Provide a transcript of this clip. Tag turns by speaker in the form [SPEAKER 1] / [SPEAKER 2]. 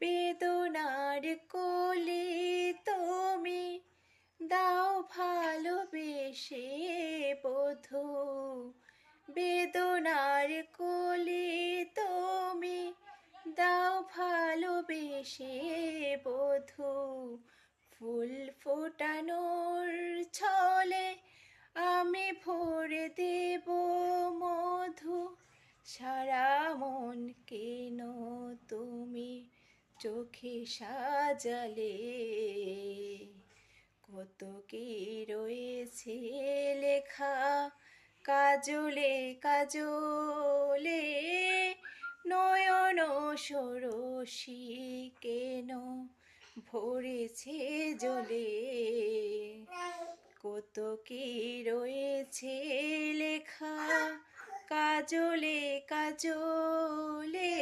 [SPEAKER 1] বেদনার কোলে তুমি দাও ভালোবেসে বধূ, বেদনার কোলে তুমি দাও ভালোবেসে বধূ। ফুল ফোটানোর ছলে আমি ভরে দেব মধু, সারা মন কেন তুমি চোখে সাজালে। কত কি রয়েছে লেখা কাজলে কাজলে, নয়ন সরসী কেন ভরেছে জলে। কত কি রয়েছে লেখা কাজলে কাজলে,